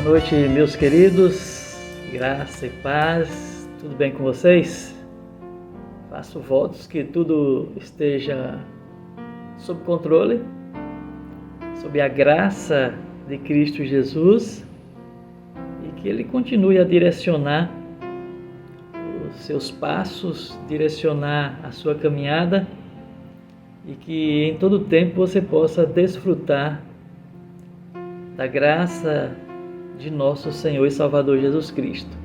noite, meus queridos, graça e paz, tudo bem com vocês? Faço votos que tudo esteja sob controle, sob a graça de Cristo Jesus e que Ele continue a direcionar os seus passos, direcionar a sua caminhada e que em todo tempo você possa desfrutar da graça de nosso Senhor e Salvador Jesus Cristo.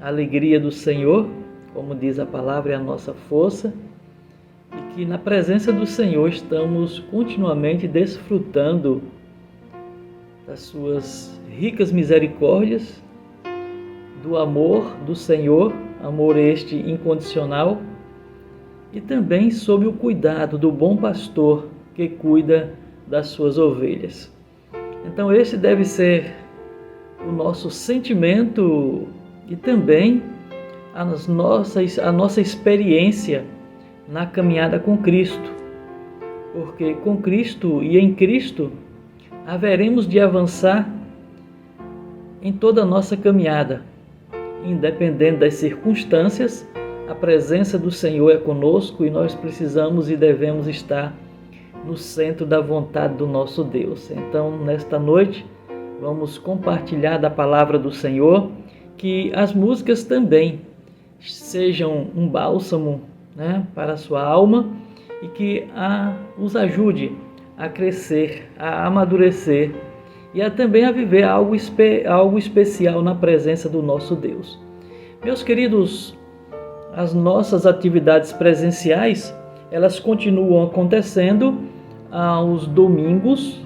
A alegria do Senhor, como diz a palavra, é a nossa força, e que na presença do Senhor estamos continuamente desfrutando das suas ricas misericórdias, do amor do Senhor, amor este incondicional, e também sob o cuidado do bom pastor que cuida das suas ovelhas. Então esse deve ser o nosso sentimento e também a nossa experiência na caminhada com Cristo, porque com Cristo e em Cristo haveremos de avançar em toda a nossa caminhada, independente das circunstâncias. A presença do Senhor é conosco e nós precisamos e devemos estar no centro da vontade do nosso Deus. Então, nesta noite, vamos compartilhar da palavra do Senhor, que as músicas também sejam um bálsamo, para a sua alma e que os ajude a crescer, a amadurecer e também a viver algo especial na presença do nosso Deus. Meus queridos, as nossas atividades presenciais, elas continuam acontecendo aos domingos,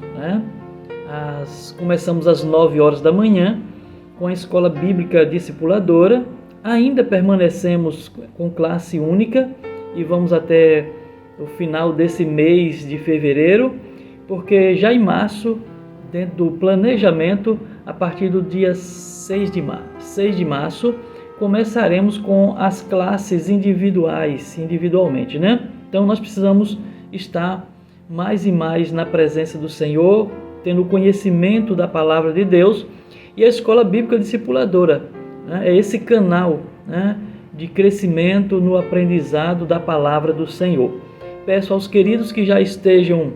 começamos às 9 horas da manhã com a Escola Bíblica Discipuladora. Ainda permanecemos com classe única e vamos até o final desse mês de fevereiro, porque já em março, dentro do planejamento, a partir do dia 6 de março, começaremos com as classes individualmente, Então nós precisamos estar mais e mais na presença do Senhor, tendo conhecimento da palavra de Deus, e a Escola Bíblica Discipuladora é esse canal de crescimento no aprendizado da palavra do Senhor. Peço aos queridos que já estejam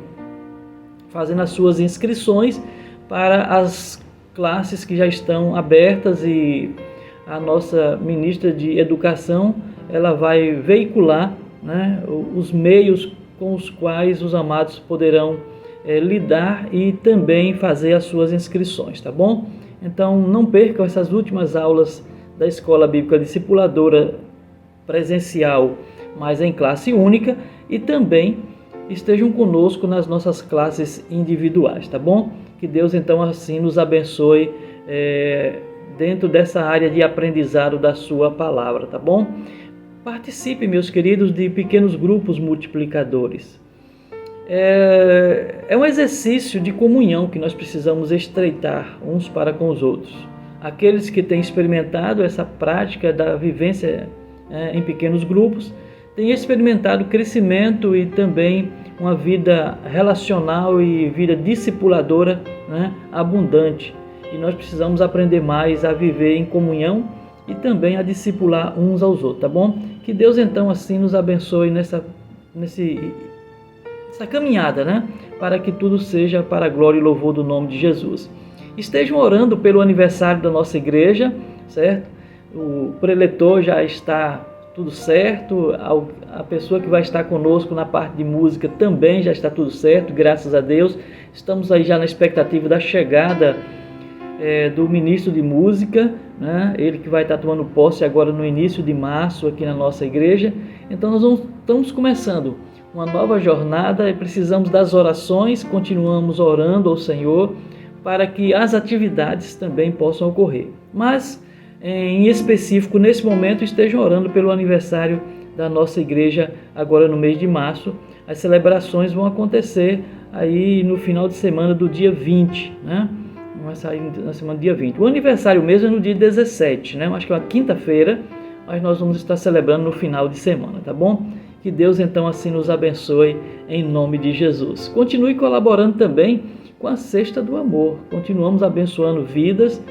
fazendo as suas inscrições para as classes que já estão abertas, e a nossa ministra de Educação ela vai veicular os meios com os quais os amados poderão lidar e também fazer as suas inscrições, tá bom? Então não percam essas últimas aulas da Escola Bíblica Discipuladora presencial, mas em classe única, e também estejam conosco nas nossas classes individuais, tá bom? Que Deus então assim nos abençoe dentro dessa área de aprendizado da sua palavra, tá bom? Participe, meus queridos, de pequenos grupos multiplicadores. É um exercício de comunhão que nós precisamos estreitar uns para com os outros. Aqueles que têm experimentado essa prática da vivência em pequenos grupos têm experimentado crescimento e também uma vida relacional e vida discipuladora abundante. E nós precisamos aprender mais a viver em comunhão e também a discipular uns aos outros, tá bom? Que Deus então assim nos abençoe nessa caminhada, para que tudo seja para a glória e louvor do nome de Jesus. Estejam orando pelo aniversário da nossa igreja, certo? O preletor já está tudo certo, a pessoa que vai estar conosco na parte de música também já está tudo certo, graças a Deus. Estamos aí já na expectativa da chegada do ministro de música, ele que vai estar tomando posse agora no início de março aqui na nossa igreja. Então nós estamos começando uma nova jornada e precisamos das orações, continuamos orando ao Senhor para que as atividades também possam ocorrer. Mas, em específico, nesse momento, estejam orando pelo aniversário da nossa igreja agora no mês de março. As celebrações vão acontecer aí no final de semana do dia 20, Vai sair na semana do dia 20. O aniversário mesmo é no dia 17, Acho que é uma quinta-feira, mas nós vamos estar celebrando no final de semana, tá bom? Que Deus então assim nos abençoe em nome de Jesus. Continue colaborando também com com a cesta do amor. Continuamos abençoando vidas,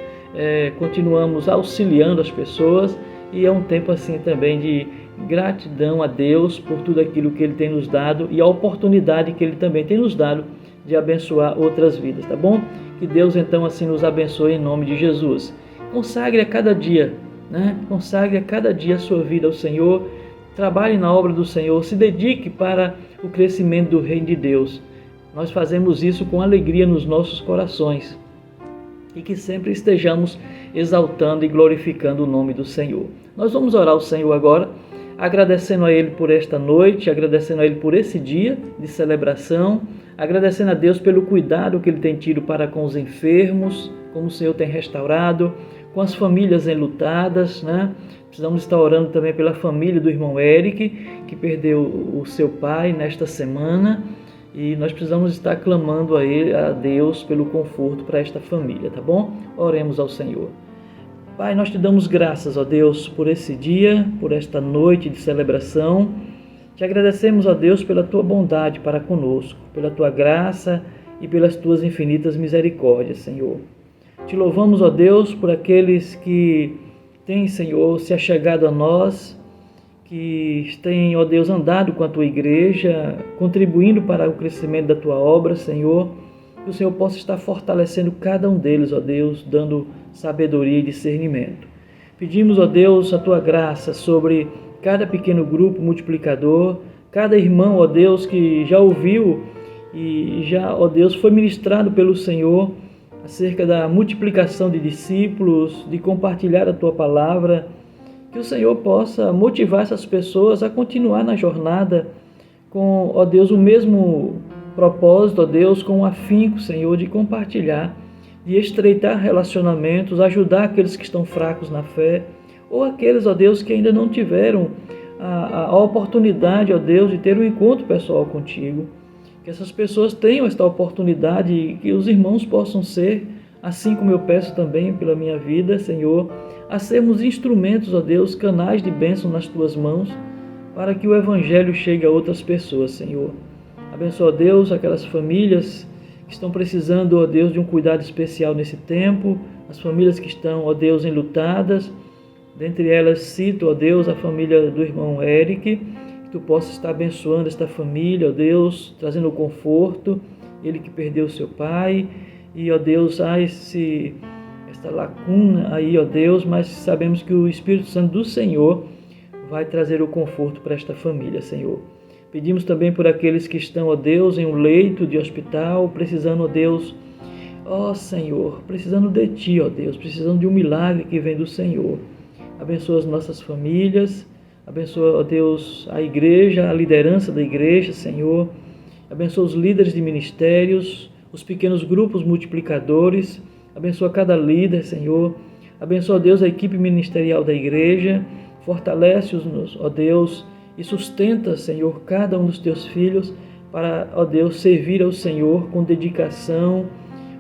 continuamos auxiliando as pessoas, e é um tempo assim também de gratidão a Deus por tudo aquilo que Ele tem nos dado e a oportunidade que Ele também tem nos dado de abençoar outras vidas, tá bom? Que Deus então assim nos abençoe em nome de Jesus. Consagre a cada dia, né? Consagre a cada dia a sua vida ao Senhor, trabalhe na obra do Senhor, se dedique para o crescimento do reino de Deus. Nós fazemos isso com alegria nos nossos corações e que sempre estejamos exaltando e glorificando o nome do Senhor. Nós vamos orar ao Senhor agora, agradecendo a Ele por esta noite, agradecendo a Ele por esse dia de celebração, agradecendo a Deus pelo cuidado que Ele tem tido para com os enfermos, como o Senhor tem restaurado, com as famílias enlutadas, né? Precisamos estar orando também pela família do irmão Eric, que perdeu o seu pai nesta semana, e nós precisamos estar clamando a Deus pelo conforto para esta família, tá bom? Oremos ao Senhor. Pai, nós te damos graças, ó Deus, por esse dia, por esta noite de celebração. Te agradecemos, ó Deus, pela tua bondade para conosco, pela tua graça e pelas tuas infinitas misericórdias, Senhor. Te louvamos, ó Deus, por aqueles que têm, Senhor, se achegado a nós, que têm, ó Deus, andado com a tua igreja, contribuindo para o crescimento da tua obra, Senhor. Que o Senhor possa estar fortalecendo cada um deles, ó Deus, dando sabedoria e discernimento. Pedimos, ó Deus, a tua graça sobre cada pequeno grupo multiplicador, cada irmão, ó Deus, que já ouviu e já, ó Deus, foi ministrado pelo Senhor acerca da multiplicação de discípulos, de compartilhar a tua palavra. Que o Senhor possa motivar essas pessoas a continuar na jornada com, ó Deus, o mesmo propósito, ó Deus, com o afinco, Senhor, de compartilhar, de estreitar relacionamentos, ajudar aqueles que estão fracos na fé, ou aqueles, ó Deus, que ainda não tiveram a oportunidade, ó Deus, de ter um encontro pessoal contigo. Que essas pessoas tenham esta oportunidade e que os irmãos possam ser, assim como eu peço também pela minha vida, Senhor, a sermos instrumentos, ó Deus, canais de bênção nas tuas mãos, para que o Evangelho chegue a outras pessoas, Senhor. Abençoa, ó Deus, aquelas famílias que estão precisando, ó Deus, de um cuidado especial nesse tempo, as famílias que estão, ó Deus, enlutadas. Dentre elas cito, ó Deus, a família do irmão Eric, que tu possas estar abençoando esta família, ó Deus, trazendo o conforto, ele que perdeu seu pai, e, ó Deus, há esta lacuna aí, ó Deus, mas sabemos que o Espírito Santo do Senhor vai trazer o conforto para esta família, Senhor. Pedimos também por aqueles que estão, ó Deus, em um leito de hospital, precisando, ó Deus, ó Senhor, precisando de Ti, ó Deus, precisando de um milagre que vem do Senhor. Abençoa as nossas famílias, abençoa, ó Deus, a igreja, a liderança da igreja, Senhor. Abençoa os líderes de ministérios, os pequenos grupos multiplicadores. Abençoa cada líder, Senhor. Abençoa, ó Deus, a equipe ministerial da igreja. Fortalece-os, ó Deus, e sustenta, Senhor, cada um dos teus filhos para, ó Deus, servir ao Senhor com dedicação,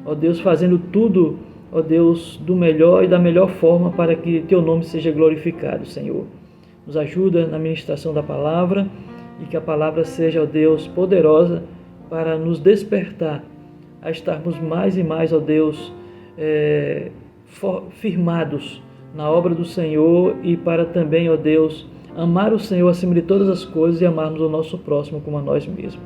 ó Deus, fazendo tudo, ó Deus, do melhor e da melhor forma para que teu nome seja glorificado, Senhor. Nos ajuda na ministração da palavra e que a palavra seja, ó Deus, poderosa para nos despertar a estarmos mais e mais, ó Deus, firmados na obra do Senhor e para também, ó Deus, amar o Senhor acima de todas as coisas e amarmos o nosso próximo como a nós mesmos.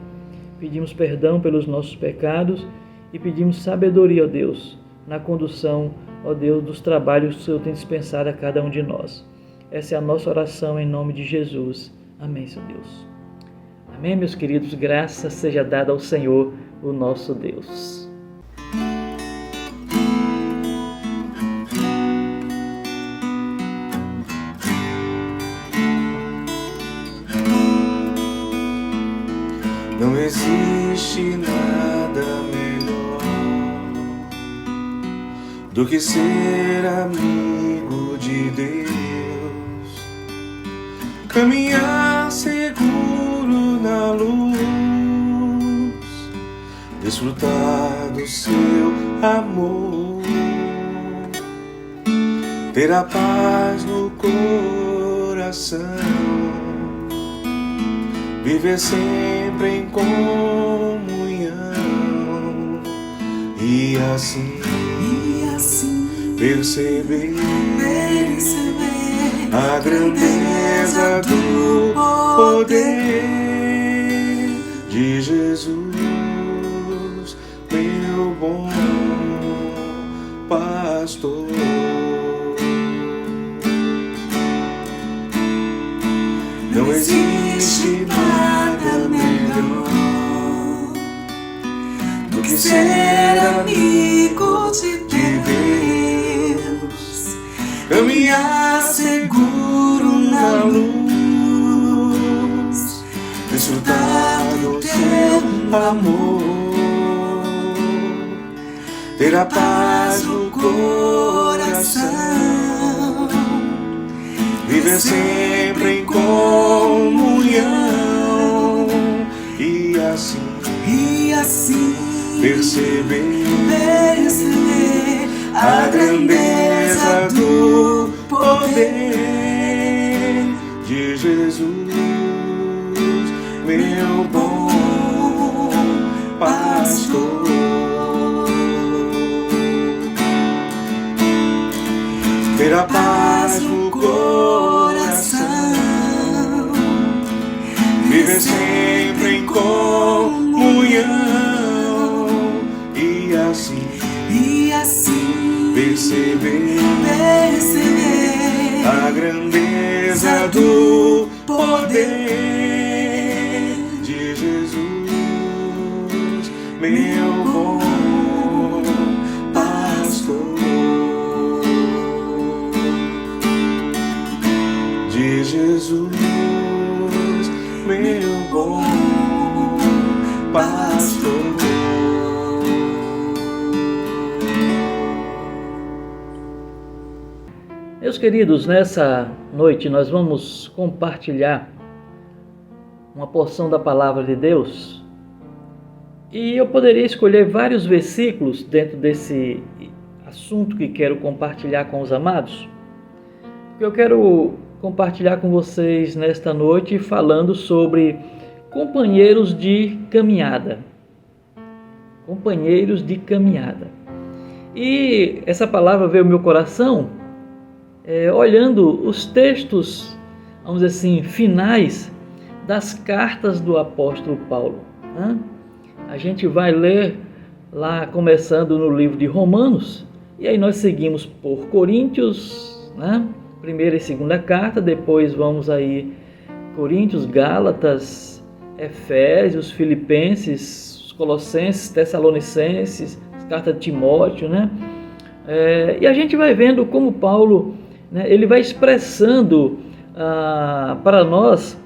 Pedimos perdão pelos nossos pecados e pedimos sabedoria, ó Deus, na condução, ó Deus, dos trabalhos que o Senhor tem dispensado a cada um de nós. Essa é a nossa oração em nome de Jesus. Amém, Senhor Deus. Amém, meus queridos. Graça seja dada ao Senhor, o nosso Deus. Não existe nada melhor do que ser amigo de Deus, caminhar seguro na luz, desfrutar do seu amor, ter a paz no coração, viver sempre em comunhão, e assim perceber a grandeza do poder de Jesus, meu bom pastor. Não existe nada melhor do que ser amigo de Deus, caminhar seguro na luz, desfrutar do teu amor, ter a paz no coração, viver sempre em comunhão e assim perceber a grandeza do poder de Jesus, meu bom pastor. Ter a paz no coração, viver sempre em comunhão e assim perceber a grandeza do poder de Jesus, meu bom pastor. De Jesus, meu bom pastor. Meus queridos, nessa noite nós vamos compartilhar uma porção da palavra de Deus e eu poderia escolher vários versículos dentro desse assunto que quero compartilhar com os amados. Eu quero compartilhar com vocês nesta noite falando sobre companheiros de caminhada. Companheiros de caminhada. E essa palavra veio ao meu coração olhando os textos, vamos dizer assim, finais das cartas do apóstolo Paulo. A gente vai ler lá começando no livro de Romanos e aí nós seguimos por Coríntios, primeira e segunda carta, depois vamos aí Coríntios, Gálatas, Efésios, Filipenses, os Colossenses, Tessalonicenses, carta de Timóteo, e a gente vai vendo como Paulo, ele vai expressando para nós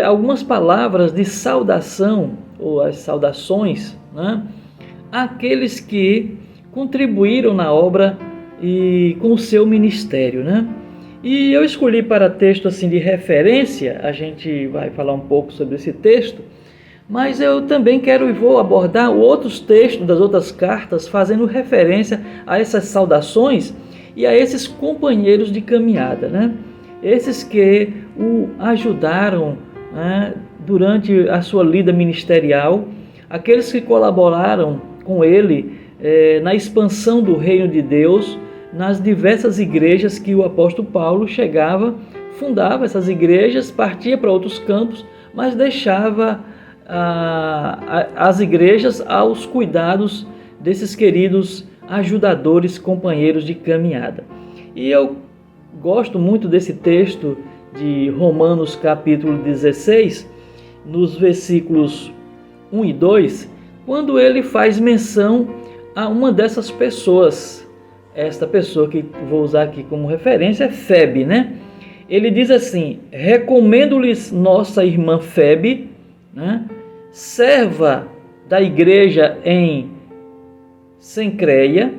algumas palavras de saudação, ou as saudações, àqueles que contribuíram na obra e com o seu ministério, E eu escolhi para texto assim de referência, a gente vai falar um pouco sobre esse texto, mas eu também quero e vou abordar outros textos das outras cartas, fazendo referência a essas saudações e a esses companheiros de caminhada, Esses que o ajudaram durante a sua lida ministerial, aqueles que colaboraram com ele na expansão do reino de Deus, nas diversas igrejas que o apóstolo Paulo chegava, fundava essas igrejas, partia para outros campos, mas deixava as igrejas aos cuidados desses queridos ajudadores, companheiros de caminhada. E eu gosto muito desse texto de Romanos capítulo 16, nos versículos 1 e 2, quando ele faz menção a uma dessas pessoas. Esta pessoa que vou usar aqui como referência é Febe, Ele diz assim: recomendo-lhes nossa irmã Febe, serva da igreja em Cencreia,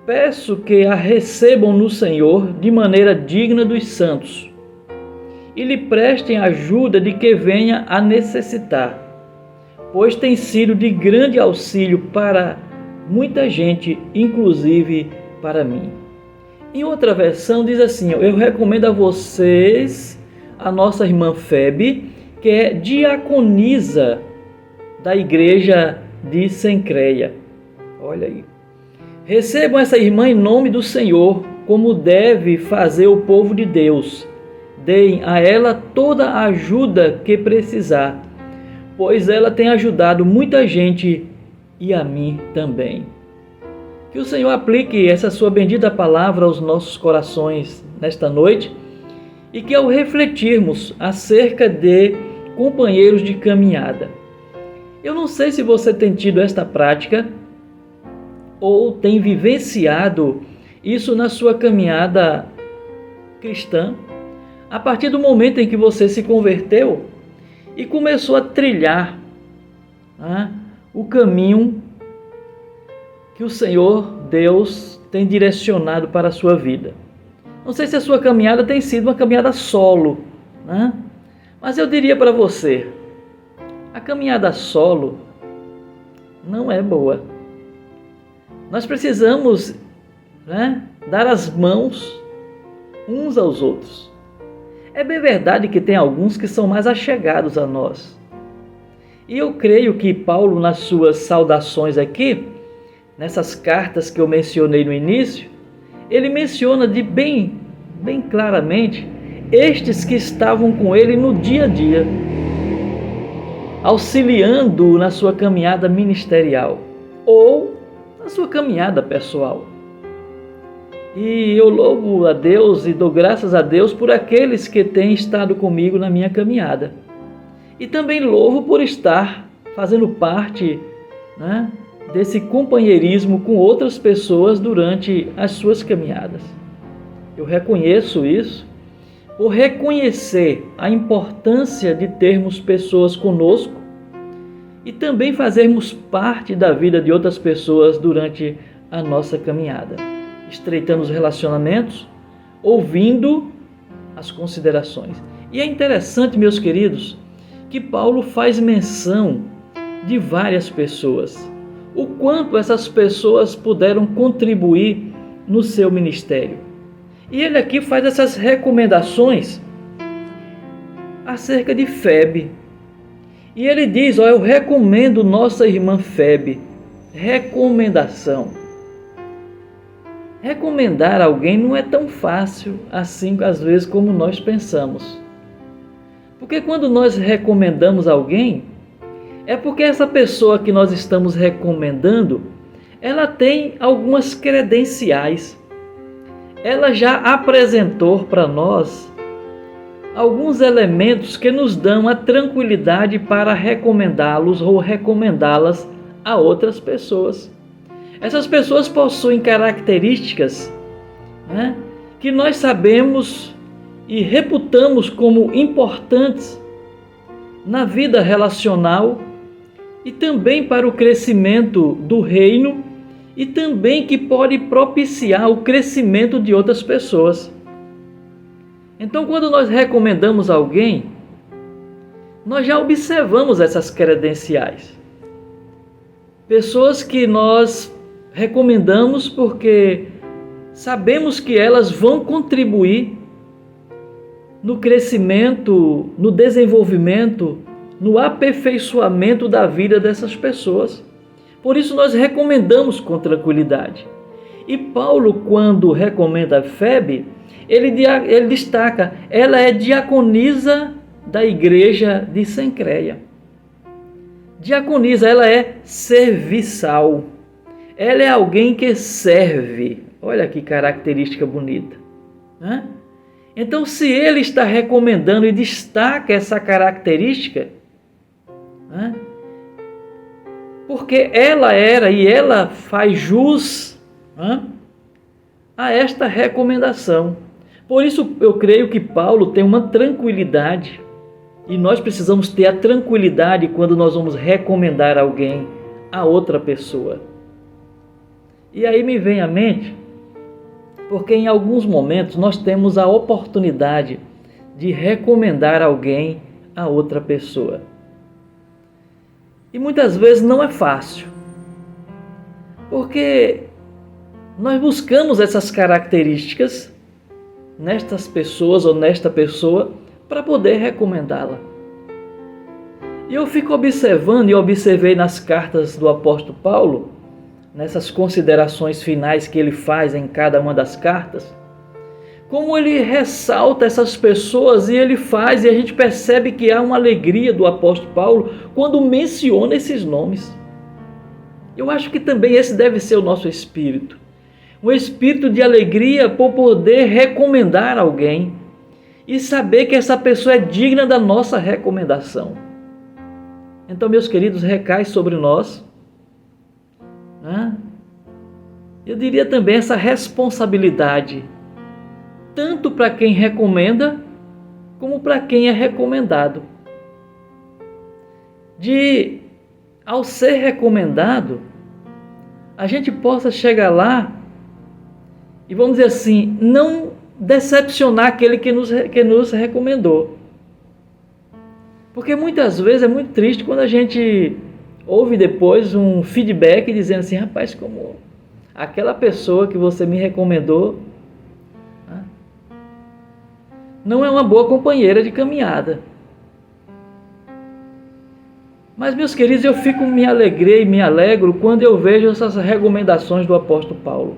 peço que a recebam no Senhor de maneira digna dos santos e lhe prestem ajuda de que venha a necessitar, pois tem sido de grande auxílio para muita gente, inclusive para mim. Em outra versão diz assim: eu recomendo a vocês a nossa irmã Febe, que é diaconisa da igreja de Cencreia. Olha aí. Recebam essa irmã em nome do Senhor, como deve fazer o povo de Deus. Deem a ela toda a ajuda que precisar, pois ela tem ajudado muita gente e a mim também. Que o Senhor aplique essa sua bendita palavra aos nossos corações nesta noite e que ao refletirmos acerca de companheiros de caminhada, eu não sei se você tem tido esta prática ou tem vivenciado isso na sua caminhada cristã, a partir do momento em que você se converteu e começou a trilhar o caminho que o Senhor Deus tem direcionado para a sua vida. Não sei se a sua caminhada tem sido uma caminhada solo, mas eu diria para você, a caminhada solo não é boa. Nós precisamos dar as mãos uns aos outros. É bem verdade que tem alguns que são mais achegados a nós. E eu creio que Paulo, nas suas saudações aqui, nessas cartas que eu mencionei no início, ele menciona bem claramente estes que estavam com ele no dia a dia, auxiliando-o na sua caminhada ministerial ou na sua caminhada pessoal. E eu louvo a Deus e dou graças a Deus por aqueles que têm estado comigo na minha caminhada. E também louvo por estar fazendo parte desse companheirismo com outras pessoas durante as suas caminhadas. Eu reconheço isso, por reconhecer a importância de termos pessoas conosco e também fazermos parte da vida de outras pessoas durante a nossa caminhada, estreitando os relacionamentos, ouvindo as considerações. E é interessante, meus queridos, que Paulo faz menção de várias pessoas, o quanto essas pessoas puderam contribuir no seu ministério. E ele aqui faz essas recomendações acerca de Febe. E ele diz, eu recomendo nossa irmã Febe. Recomendação. Recomendar alguém não é tão fácil assim, às vezes, como nós pensamos. Porque quando nós recomendamos alguém, é porque essa pessoa que nós estamos recomendando, ela tem algumas credenciais. Ela já apresentou para nós alguns elementos que nos dão a tranquilidade para recomendá-los ou recomendá-las a outras pessoas. Essas pessoas possuem características que nós sabemos e reputamos como importantes na vida relacional e também para o crescimento do reino e também que pode propiciar o crescimento de outras pessoas. Então, quando nós recomendamos alguém, nós já observamos essas credenciais. Pessoas que nós recomendamos porque sabemos que elas vão contribuir no crescimento, no desenvolvimento, no aperfeiçoamento da vida dessas pessoas. Por isso nós recomendamos com tranquilidade. E Paulo, quando recomenda a Febe, ele destaca, ela é diaconisa da igreja de Cencreia. Diaconisa, ela é serviçal. Ela é alguém que serve. Olha que característica bonita. Então, se ele está recomendando e destaca essa característica, porque ela era e ela faz jus a esta recomendação. Por isso eu creio que Paulo tem uma tranquilidade e nós precisamos ter a tranquilidade quando nós vamos recomendar alguém a outra pessoa. E aí me vem à mente, porque em alguns momentos nós temos a oportunidade de recomendar alguém a outra pessoa. E muitas vezes não é fácil, porque nós buscamos essas características nestas pessoas ou nesta pessoa para poder recomendá-la. E eu fico observando e observei nas cartas do apóstolo Paulo, nessas considerações finais que ele faz em cada uma das cartas, como ele ressalta essas pessoas e ele faz, e a gente percebe que há uma alegria do apóstolo Paulo quando menciona esses nomes. Eu acho que também esse deve ser o nosso espírito. Um espírito de alegria por poder recomendar alguém e saber que essa pessoa é digna da nossa recomendação. Então, meus queridos, recai sobre nós, eu diria também essa responsabilidade, tanto para quem recomenda, como para quem é recomendado. De, ao ser recomendado, a gente possa chegar lá e, vamos dizer assim, não decepcionar aquele que nos recomendou. Porque muitas vezes é muito triste quando a gente ouve depois um feedback dizendo assim: rapaz, como aquela pessoa que você me recomendou não é uma boa companheira de caminhada. Mas, meus queridos, eu me alegro quando eu vejo essas recomendações do apóstolo Paulo.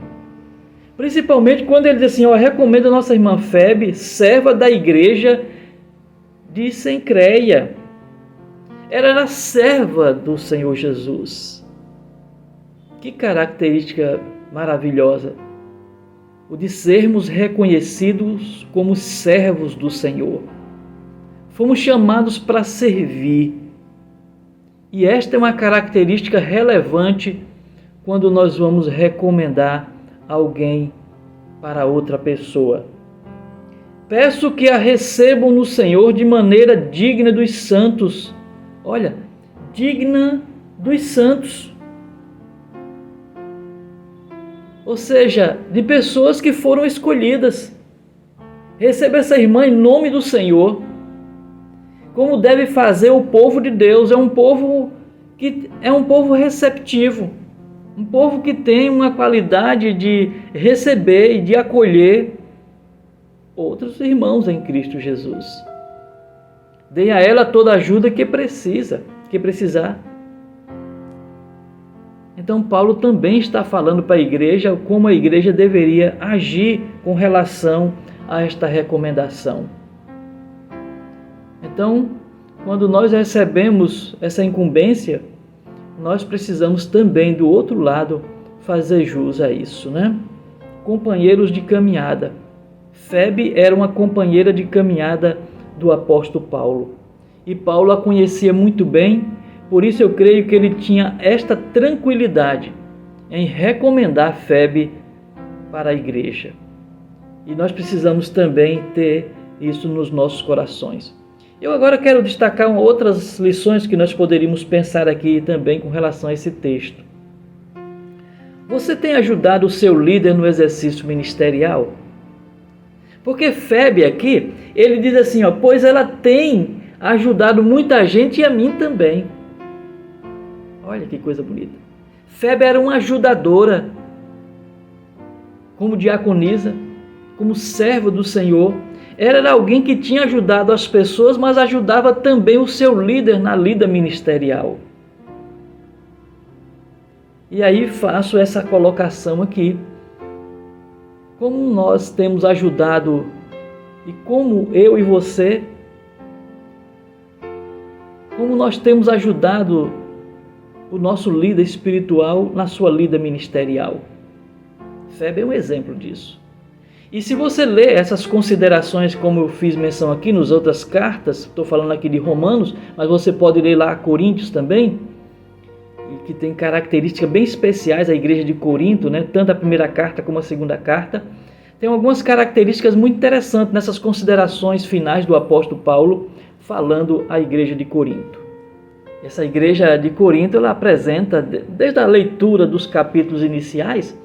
Principalmente quando ele diz assim: eu recomendo a nossa irmã Febe, serva da igreja de Cencreia. Ela era serva do Senhor Jesus. Que característica maravilhosa! O de sermos reconhecidos como servos do Senhor. Fomos chamados para servir. E esta é uma característica relevante quando nós vamos recomendar alguém para outra pessoa. Peço que a recebam no Senhor de maneira digna dos santos. Olha, digna dos santos. Ou seja, de pessoas que foram escolhidas. Receba essa irmã em nome do Senhor. Como deve fazer o povo de Deus. É um povo receptivo. Um povo que tem uma qualidade de receber e de acolher outros irmãos em Cristo Jesus. Dê a ela toda a ajuda que precisar. Então Paulo também está falando para a igreja como a igreja deveria agir com relação a esta recomendação. Então, quando nós recebemos essa incumbência, nós precisamos também, do outro lado, fazer jus a isso, né? Companheiros de caminhada. Febe era uma companheira de caminhada do apóstolo Paulo. E Paulo a conhecia muito bem, por isso eu creio que ele tinha esta tranquilidade em recomendar Febe para a igreja. E nós precisamos também ter isso nos nossos corações. Eu agora quero destacar outras lições que nós poderíamos pensar aqui também com relação a esse texto. Você tem ajudado o seu líder no exercício ministerial? Porque Febe aqui, ele diz assim, pois ela tem ajudado muita gente e a mim também. Olha que coisa bonita. Febe era uma ajudadora, como diaconisa, como serva do Senhor. Era alguém que tinha ajudado as pessoas, mas ajudava também o seu líder na lida ministerial. E aí faço essa colocação aqui. Como nós temos ajudado e como eu e você, como nós temos ajudado o nosso líder espiritual na sua lida ministerial. Febe é um exemplo disso. E se você ler essas considerações, como eu fiz menção aqui nas outras cartas, estou falando aqui de Romanos, mas você pode ler lá Coríntios também, que tem características bem especiais a igreja de Corinto, né? Tanto a primeira carta como a segunda carta. Tem algumas características muito interessantes nessas considerações finais do apóstolo Paulo, falando à igreja de Corinto. Essa igreja de Corinto, ela apresenta, desde a leitura dos capítulos iniciais,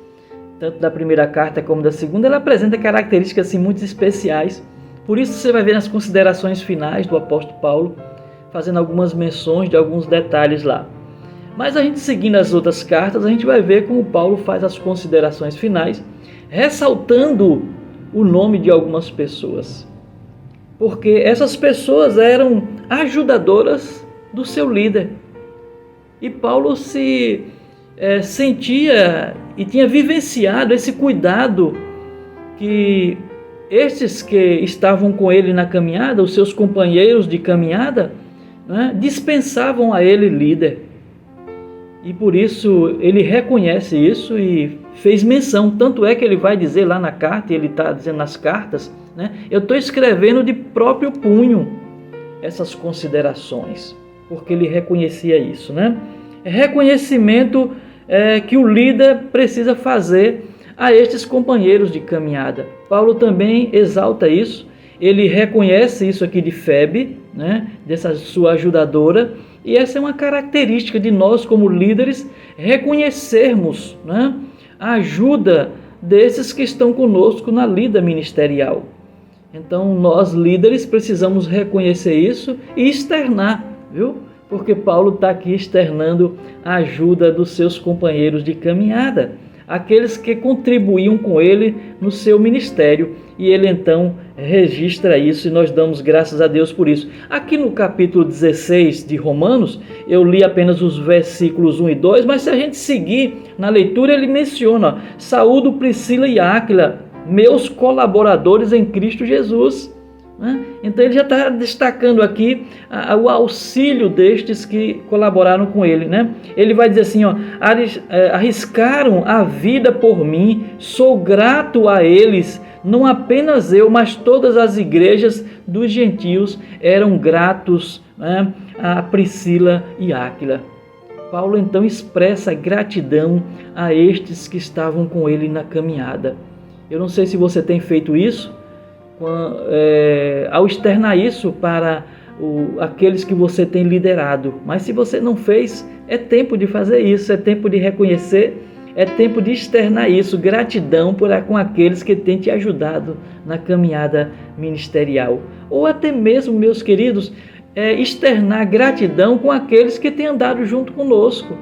tanto da primeira carta como da segunda, ela apresenta características assim, muito especiais. Por isso você vai ver nas considerações finais do apóstolo Paulo, fazendo algumas menções de alguns detalhes lá. Mas a gente seguindo as outras cartas, a gente vai ver como Paulo faz as considerações finais, ressaltando o nome de algumas pessoas. Porque essas pessoas eram ajudadoras do seu líder. E Paulo se sentia e tinha vivenciado esse cuidado que estes que estavam com ele na caminhada, os seus companheiros de caminhada, né, dispensavam a ele, líder. E por isso ele reconhece isso e fez menção. Tanto é que ele vai dizer lá na carta, e ele está dizendo nas cartas, né, eu estou escrevendo de próprio punho essas considerações, porque ele reconhecia isso, né? É reconhecimento que o líder precisa fazer a estes companheiros de caminhada. Paulo também exalta isso, ele reconhece isso aqui de Febe, né, dessa sua ajudadora, e essa é uma característica de nós como líderes, reconhecermos, né, a ajuda desses que estão conosco na lida ministerial. Então nós líderes precisamos reconhecer isso e externar, viu? Porque Paulo está aqui externando a ajuda dos seus companheiros de caminhada, aqueles que contribuíam com ele no seu ministério, e ele então registra isso e nós damos graças a Deus por isso. Aqui no capítulo 16 de Romanos, eu li apenas os versículos 1 e 2, mas se a gente seguir na leitura, ele menciona: saúdo Priscila e Áquila, meus colaboradores em Cristo Jesus. Então ele já está destacando aqui o auxílio destes que colaboraram com ele, né? Ele vai dizer assim, arriscaram a vida por mim, sou grato a eles, não apenas eu, mas todas as igrejas dos gentios eram gratos, né, a Priscila e Áquila. Paulo então expressa gratidão a estes que estavam com ele na caminhada. Eu não sei se você tem feito isso, ao externar isso para aqueles que você tem liderado. Mas se você não fez, é tempo de fazer isso, é tempo de reconhecer, é tempo de externar isso, gratidão com aqueles que têm te ajudado na caminhada ministerial. Ou até mesmo, meus queridos, externar gratidão com aqueles que têm andado junto conosco,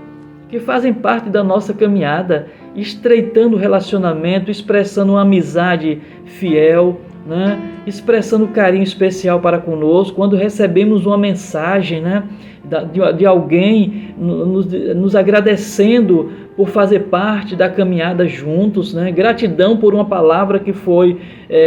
que fazem parte da nossa caminhada, estreitando o relacionamento, expressando uma amizade fiel, né? Expressando carinho especial para conosco, quando recebemos uma mensagem, né, de alguém nos agradecendo por fazer parte da caminhada juntos, né? Gratidão por uma palavra que foi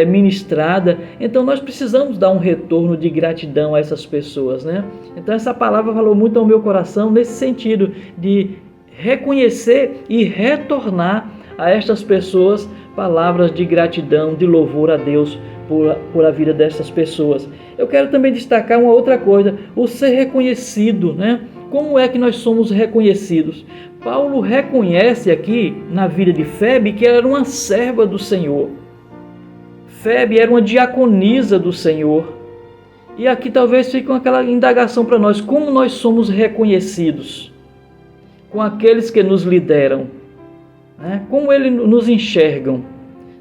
ministrada. Então nós precisamos dar um retorno de gratidão a essas pessoas, né? Então essa palavra falou muito ao meu coração nesse sentido de reconhecer e retornar a estas pessoas palavras de gratidão, de louvor a Deus por a vida dessas pessoas. Eu quero também destacar uma outra coisa, o ser reconhecido, né? Como é que nós somos reconhecidos? Paulo reconhece aqui na vida de Febe que ela era uma serva do Senhor. Febe era uma diaconisa do Senhor. E aqui talvez fique aquela indagação para nós, como nós somos reconhecidos com aqueles que nos lideram? Como eles nos enxergam,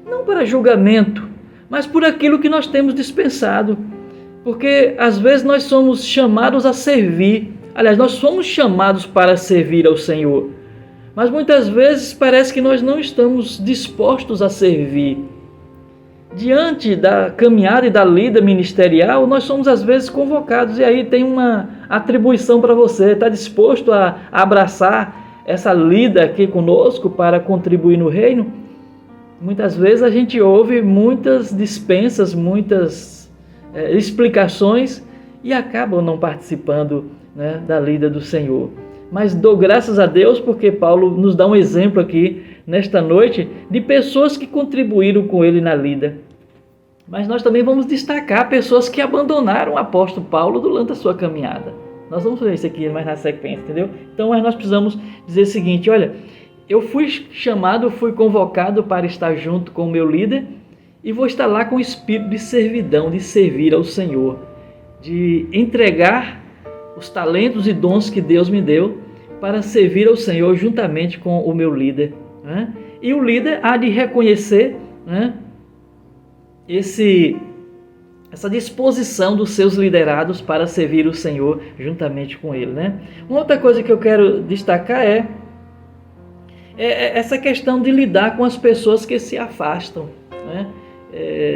não para julgamento, mas por aquilo que nós temos dispensado, porque às vezes nós somos chamados a servir, aliás, nós somos chamados para servir ao Senhor, mas muitas vezes parece que nós não estamos dispostos a servir. Diante da caminhada e da lida ministerial, nós somos às vezes convocados, e aí tem uma atribuição para você, está disposto a abraçar essa lida aqui conosco para contribuir no reino? Muitas vezes a gente ouve muitas dispensas, muitas explicações e acabam não participando, né, da lida do Senhor. Mas dou graças a Deus porque Paulo nos dá um exemplo aqui nesta noite de pessoas que contribuíram com ele na lida. Mas nós também vamos destacar pessoas que abandonaram o apóstolo Paulo durante a sua caminhada. Nós vamos ver isso aqui mais na sequência, entendeu? Então nós precisamos dizer o seguinte, olha, eu fui chamado, fui convocado para estar junto com o meu líder e vou estar lá com o espírito de servidão, de servir ao Senhor, de entregar os talentos e dons que Deus me deu para servir ao Senhor juntamente com o meu líder, né? E o líder há de reconhecer, né, essa disposição dos seus liderados para servir o Senhor juntamente com ele, né? Uma outra coisa que eu quero destacar é essa questão de lidar com as pessoas que se afastam, né?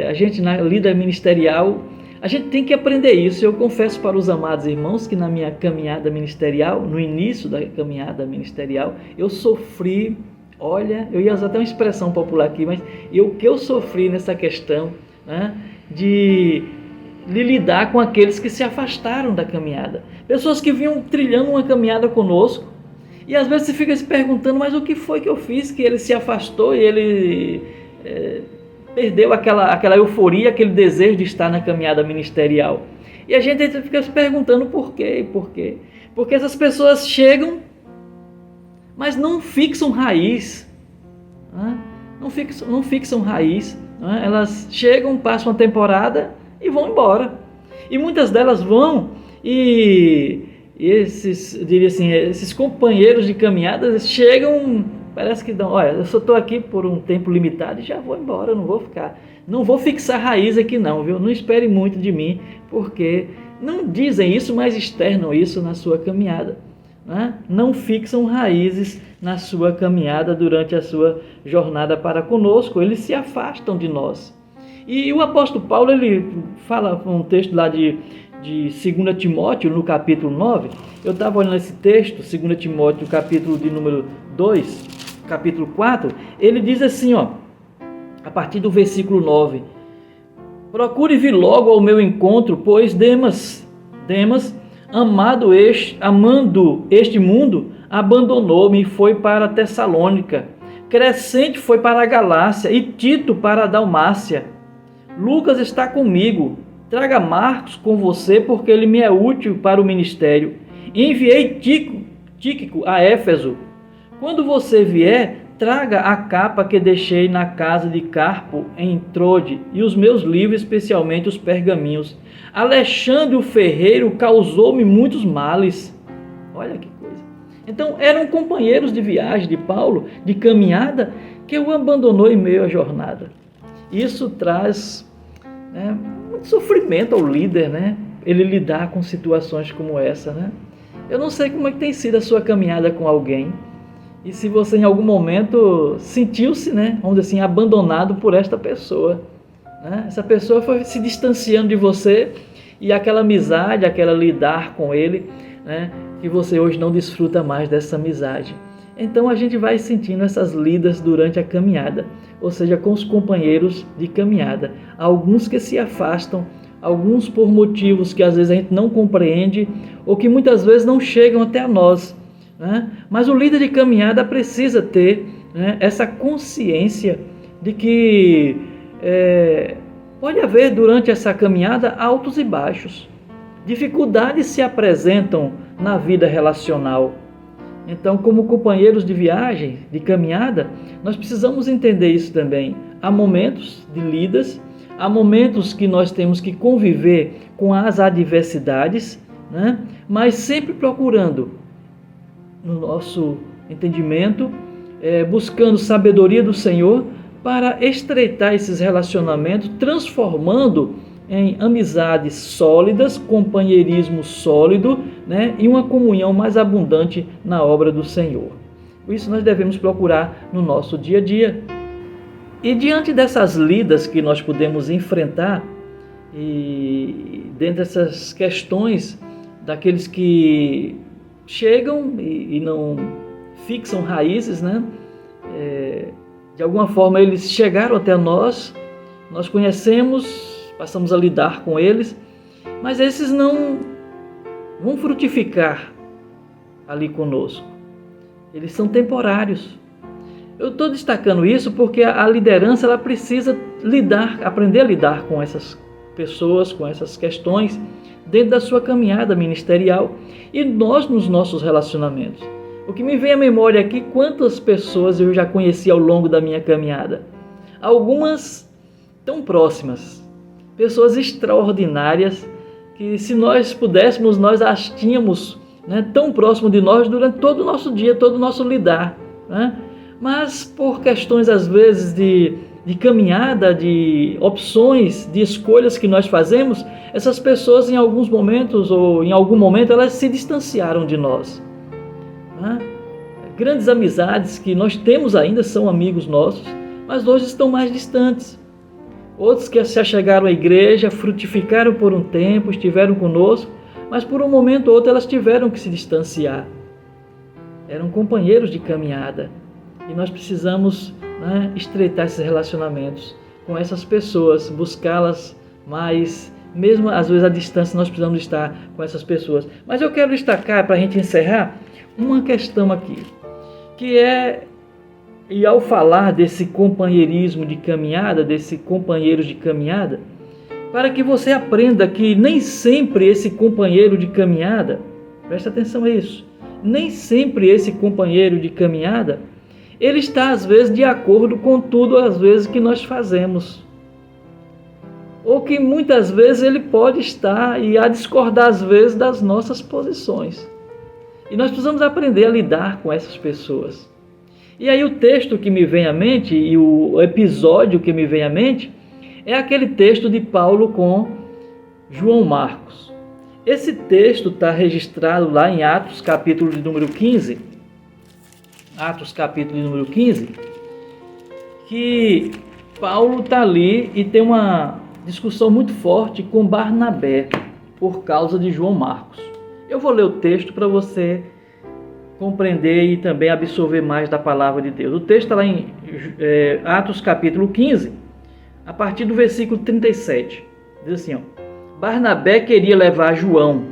A gente na lida ministerial, A gente tem que aprender isso. Eu confesso para os amados irmãos que na minha caminhada ministerial, no início da caminhada ministerial, eu sofri, olha, eu ia usar até uma expressão popular aqui, mas o que eu sofri nessa questão, né, de lidar com aqueles que se afastaram da caminhada. Pessoas que vinham trilhando uma caminhada conosco, e às vezes você fica se perguntando, mas o que foi que eu fiz que ele se afastou e ele perdeu aquela euforia, aquele desejo de estar na caminhada ministerial? E a gente fica se perguntando por quê? Porque essas pessoas chegam, mas não fixam raiz, né? Não fixam raiz, né? Elas chegam, passam uma temporada e vão embora. E muitas delas vão e esses companheiros de caminhada chegam, parece que dão, olha, eu só estou aqui por um tempo limitado e já vou embora, não vou fixar raiz aqui não, viu? Não espere muito de mim, porque não dizem isso, mas externam isso na sua caminhada, né? Não fixam raízes na sua caminhada durante a sua jornada para conosco, eles se afastam de nós. E o apóstolo Paulo, ele fala um texto lá de 2 Timóteo, no capítulo 9, eu estava olhando esse texto, 2 Timóteo, capítulo de número 2, capítulo 4, ele diz assim, ó, a partir do versículo 9, procure vir logo ao meu encontro, pois Demas, amando este mundo, abandonou-me e foi para Tessalônica, Crescente foi para a Galácia e Tito para a Dalmácia. Lucas está comigo. Traga Marcos com você, porque ele me é útil para o ministério. Enviei Tíquico a Éfeso. Quando você vier, traga a capa que deixei na casa de Carpo em Trode e os meus livros, especialmente os pergaminhos. Alexandre o ferreiro causou-me muitos males. Olha que coisa. Então eram companheiros de viagem de Paulo, de caminhada, que o abandonou em meio à jornada. Isso traz muito sofrimento ao líder, né? Ele lidar com situações como essa, né? Eu não sei como é que tem sido a sua caminhada com alguém e se você em algum momento sentiu-se, né, vamos dizer assim, abandonado por esta pessoa, né? Essa pessoa foi se distanciando de você e aquela amizade, aquela lidar com ele, né, que você hoje não desfruta mais dessa amizade. Então a gente vai sentindo essas lidas durante a caminhada, ou seja, com os companheiros de caminhada. Alguns que se afastam, alguns por motivos que às vezes a gente não compreende ou que muitas vezes não chegam até a nós, né? Mas o líder de caminhada precisa ter, né, essa consciência de que pode haver durante essa caminhada altos e baixos. Dificuldades se apresentam na vida relacional. Então, como companheiros de viagem, de caminhada, nós precisamos entender isso também. Há momentos de lidas, há momentos que nós temos que conviver com as adversidades, né? Mas sempre procurando, no nosso entendimento, buscando sabedoria do Senhor para estreitar esses relacionamentos, transformando em amizades sólidas, companheirismo sólido, né, e uma comunhão mais abundante na obra do Senhor. Por isso nós devemos procurar no nosso dia a dia. E diante dessas lidas que nós podemos enfrentar, e dentro dessas questões daqueles que chegam e não fixam raízes, né, de alguma forma eles chegaram até nós conhecemos, passamos a lidar com eles, mas esses não vão frutificar ali conosco. Eles são temporários. Eu estou destacando isso porque a liderança ela precisa aprender a lidar com essas pessoas, com essas questões, dentro da sua caminhada ministerial e nós nos nossos relacionamentos. O que me vem à memória aqui, quantas pessoas eu já conheci ao longo da minha caminhada. Algumas tão próximas, pessoas extraordinárias, que se nós pudéssemos, nós as tínhamos, né, tão próximo de nós durante todo o nosso dia, todo o nosso lidar, né? Mas por questões às vezes de caminhada, de opções, de escolhas que nós fazemos, essas pessoas em alguns momentos ou em algum momento elas se distanciaram de nós, né? Grandes amizades que nós temos ainda são amigos nossos, mas hoje estão mais distantes. Outros que se achegaram à igreja, frutificaram por um tempo, estiveram conosco, mas por um momento ou outro elas tiveram que se distanciar. Eram companheiros de caminhada. E nós precisamos, estreitar esses relacionamentos com essas pessoas, buscá-las mais, mesmo às vezes à distância nós precisamos estar com essas pessoas. Mas eu quero destacar, para a gente encerrar, uma questão aqui, que é, e ao falar desse companheirismo de caminhada, desse companheiros de caminhada, para que você aprenda que nem sempre esse companheiro de caminhada, presta atenção a isso, nem sempre esse companheiro de caminhada, ele está às vezes de acordo com tudo às vezes que nós fazemos. Ou que muitas vezes ele pode estar e a discordar às vezes das nossas posições. E nós precisamos aprender a lidar com essas pessoas. E aí o texto que me vem à mente e o episódio que me vem à mente é aquele texto de Paulo com João Marcos. Esse texto está registrado lá em Atos, capítulo de número 15. Atos, capítulo de número 15. Que Paulo está ali e tem uma discussão muito forte com Barnabé por causa de João Marcos. Eu vou ler o texto para você compreender e também absorver mais da palavra de Deus. O texto está lá em Atos capítulo 15, a partir do versículo 37. Diz assim, Barnabé queria levar João,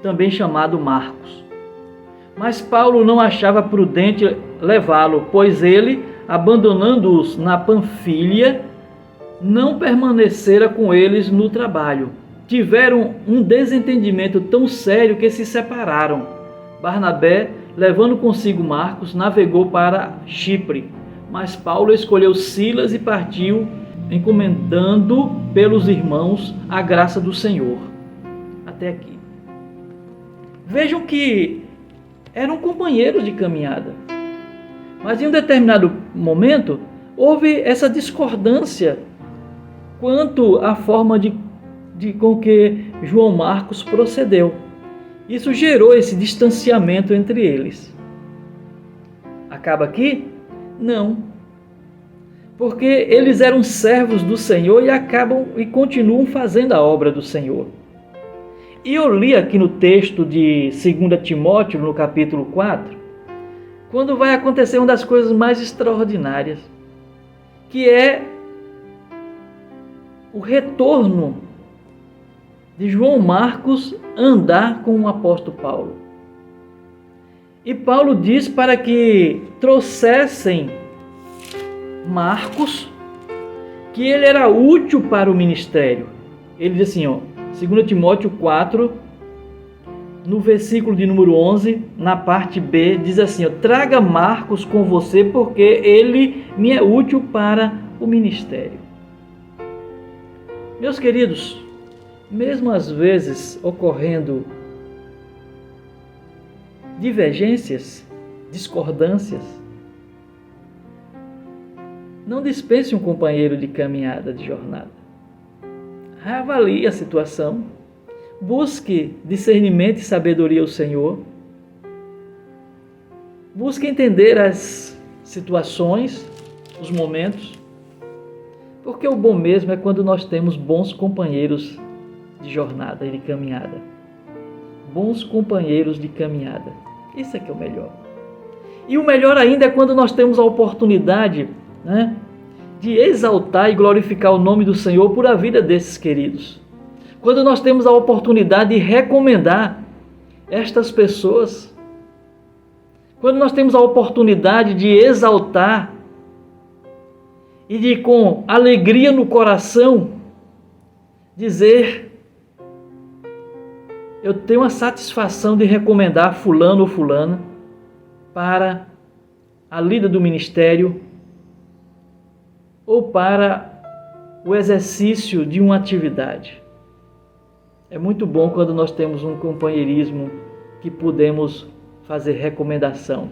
também chamado Marcos. Mas Paulo não achava prudente levá-lo, pois ele, abandonando-os na Panfilha, não permanecera com eles no trabalho. Tiveram um desentendimento tão sério que se separaram. Barnabé, levando consigo Marcos, navegou para Chipre, mas Paulo escolheu Silas e partiu, encomendando pelos irmãos a graça do Senhor. Até aqui. Vejam que eram companheiros de caminhada, mas em um determinado momento houve essa discordância quanto à forma com que João Marcos procedeu. Isso gerou esse distanciamento entre eles. Acaba aqui? Não. Porque eles eram servos do Senhor e acabam e continuam fazendo a obra do Senhor. E eu li aqui no texto de 2 Timóteo, no capítulo 4, quando vai acontecer uma das coisas mais extraordinárias, que é o retorno de João Marcos andar com o apóstolo Paulo. E Paulo diz para que trouxessem Marcos, que ele era útil para o ministério. Ele diz assim, 2 Timóteo 4, no versículo de número 11, na parte B, diz assim, traga Marcos com você, porque ele me é útil para o ministério. Meus queridos, mesmo às vezes ocorrendo divergências, discordâncias, não dispense um companheiro de caminhada, de jornada. Reavalie a situação, busque discernimento e sabedoria ao Senhor, busque entender as situações, os momentos, porque o bom mesmo é quando nós temos bons companheiros de jornada e de caminhada. Bons companheiros de caminhada. Isso é que é o melhor. E o melhor ainda é quando nós temos a oportunidade, de exaltar e glorificar o nome do Senhor por a vida desses queridos. Quando nós temos a oportunidade de recomendar estas pessoas. Quando nós temos a oportunidade de exaltar e de, com alegria no coração, dizer: eu tenho a satisfação de recomendar fulano ou fulana para a lida do ministério ou para o exercício de uma atividade. É muito bom quando nós temos um companheirismo que podemos fazer recomendação.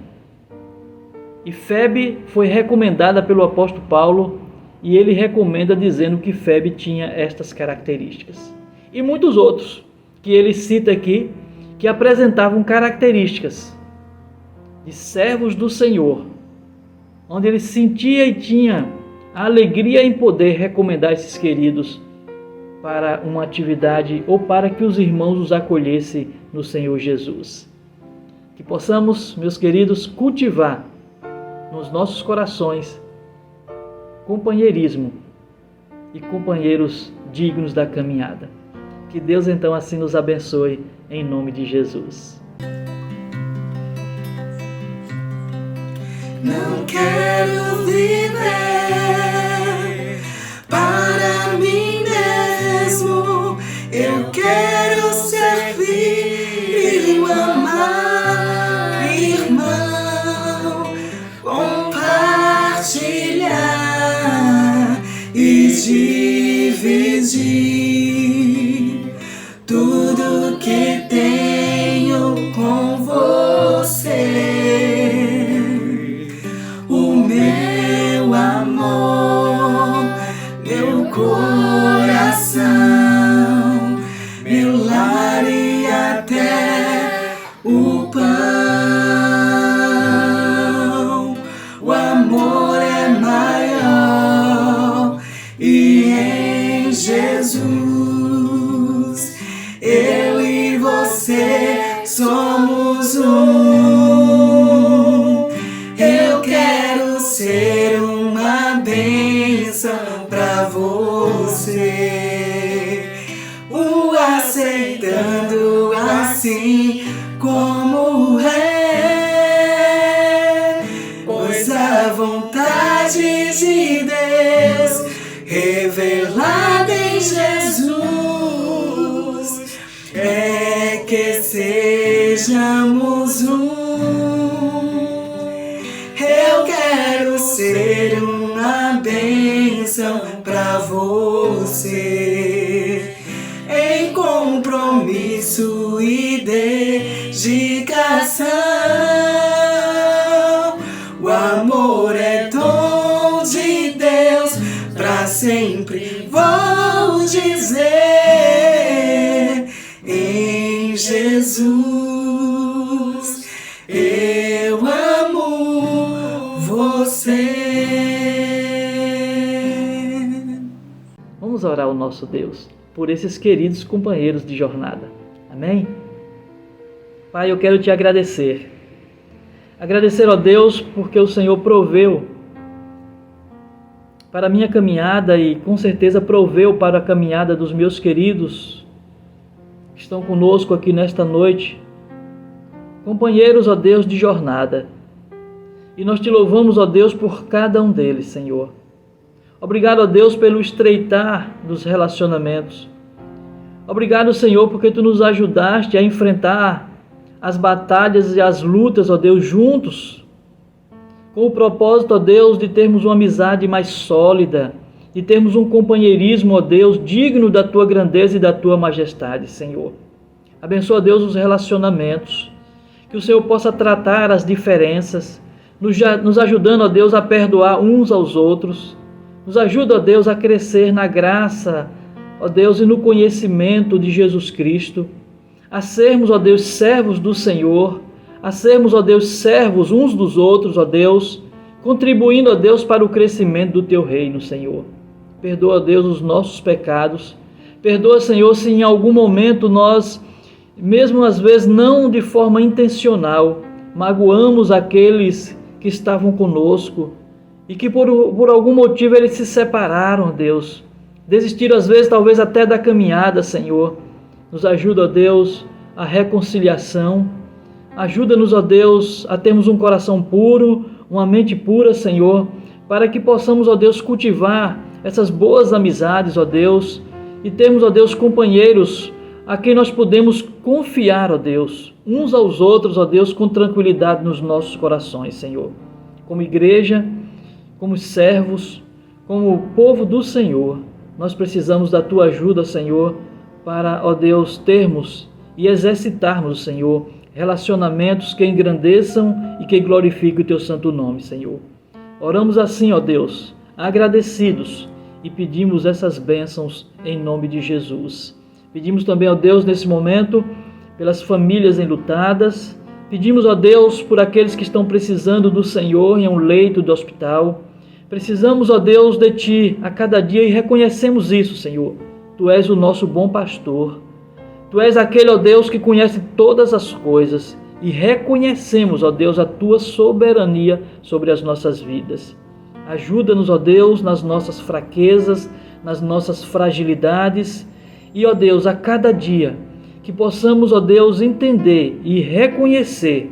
E Febe foi recomendada pelo apóstolo Paulo e ele recomenda dizendo que Febe tinha estas características. E muitos outros que ele cita aqui que apresentavam características de servos do Senhor, onde ele sentia e tinha a alegria em poder recomendar esses queridos para uma atividade ou para que os irmãos os acolhessem no Senhor Jesus. Que possamos, meus queridos, cultivar nos nossos corações companheirismo e companheiros dignos da caminhada. Que Deus então assim nos abençoe, em nome de Jesus. Não quero viver para mim mesmo, eu quero servir e amar, irmão, compartilhar e dividir tudo que tenho com você. O meu amor, meu coração, meu lar e até o pão. O amor é maior e em Jesus eu e você somos um. Eu quero ser uma bênção pra você, o aceitando assim como é, pois a vontade de Deus revelada em Jesus é que sejamos um. Eu quero ser uma bênção pra você, em compromisso e dedicação. O amor é dom de Deus, pra sempre vou dizer, em Jesus eu amo você. Vamos orar ao nosso Deus por esses queridos companheiros de jornada. Amém? Pai, eu quero te agradecer. Agradecer, ó Deus, porque o Senhor proveu para a minha caminhada e com certeza proveu para a caminhada dos meus queridos que estão conosco aqui nesta noite. Companheiros, ó Deus, de jornada. E nós te louvamos, ó Deus, por cada um deles, Senhor. Obrigado, ó Deus, pelo estreitar dos relacionamentos. Obrigado, Senhor, porque Tu nos ajudaste a enfrentar as batalhas e as lutas, ó Deus, juntos, com o propósito, ó Deus, de termos uma amizade mais sólida, de termos um companheirismo, ó Deus, digno da Tua grandeza e da Tua majestade, Senhor. Abençoa, ó Deus, os relacionamentos, que o Senhor possa tratar as diferenças, nos ajudando, ó Deus, a perdoar uns aos outros. Nos ajuda, ó Deus, a crescer na graça, ó Deus, e no conhecimento de Jesus Cristo, a sermos, ó Deus, servos do Senhor, a sermos, ó Deus, servos uns dos outros, ó Deus, contribuindo, ó Deus, para o crescimento do Teu reino, Senhor. Perdoa, ó Deus, os nossos pecados. Perdoa, Senhor, se em algum momento nós, mesmo às vezes não de forma intencional, magoamos aqueles que estavam conosco e que por algum motivo eles se separaram, ó Deus. Desistiram às vezes, talvez até da caminhada, Senhor. Nos ajuda, ó Deus, a reconciliação. Ajuda-nos, ó Deus, a termos um coração puro, uma mente pura, Senhor, para que possamos, ó Deus, cultivar essas boas amizades, ó Deus, e termos, ó Deus, companheiros a quem nós podemos confiar, ó Deus, uns aos outros, ó Deus, com tranquilidade nos nossos corações, Senhor. Como igreja, como servos, como povo do Senhor, nós precisamos da Tua ajuda, Senhor, para, ó Deus, termos e exercitarmos, Senhor, relacionamentos que engrandeçam e que glorifiquem o Teu santo nome, Senhor. Oramos assim, ó Deus, agradecidos, e pedimos essas bênçãos em nome de Jesus. Pedimos também, ó Deus, nesse momento, pelas famílias enlutadas. Pedimos, ó Deus, por aqueles que estão precisando do Senhor em um leito do hospital. Precisamos, ó Deus, de Ti a cada dia e reconhecemos isso, Senhor. Tu és o nosso bom pastor. Tu és aquele, ó Deus, que conhece todas as coisas e reconhecemos, ó Deus, a Tua soberania sobre as nossas vidas. Ajuda-nos, ó Deus, nas nossas fraquezas, nas nossas fragilidades e, ó Deus, a cada dia que possamos, ó Deus, entender e reconhecer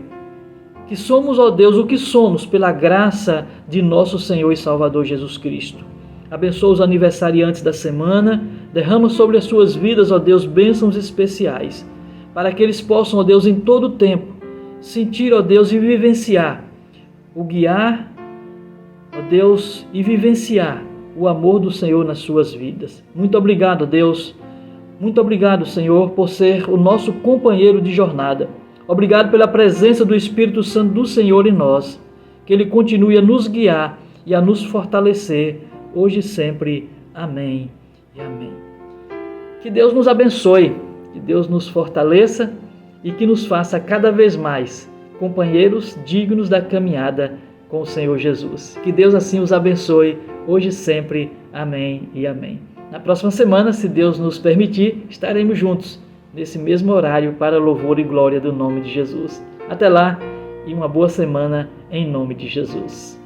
que somos, ó Deus, o que somos pela graça de nosso Senhor e Salvador Jesus Cristo. Abençoa os aniversariantes da semana, derrama sobre as suas vidas, ó Deus, bênçãos especiais, para que eles possam, ó Deus, em todo o tempo, sentir, ó Deus, e vivenciar o guiar, ó Deus, e vivenciar o amor do Senhor nas suas vidas. Muito obrigado, Deus. Muito obrigado, Senhor, por ser o nosso companheiro de jornada. Obrigado pela presença do Espírito Santo do Senhor em nós. Que Ele continue a nos guiar e a nos fortalecer, hoje e sempre. Amém e amém. Que Deus nos abençoe, que Deus nos fortaleça e que nos faça cada vez mais companheiros dignos da caminhada com o Senhor Jesus. Que Deus assim os abençoe, hoje e sempre. Amém e amém. Na próxima semana, se Deus nos permitir, estaremos juntos, nesse mesmo horário, para louvor e glória do nome de Jesus. Até lá e uma boa semana em nome de Jesus.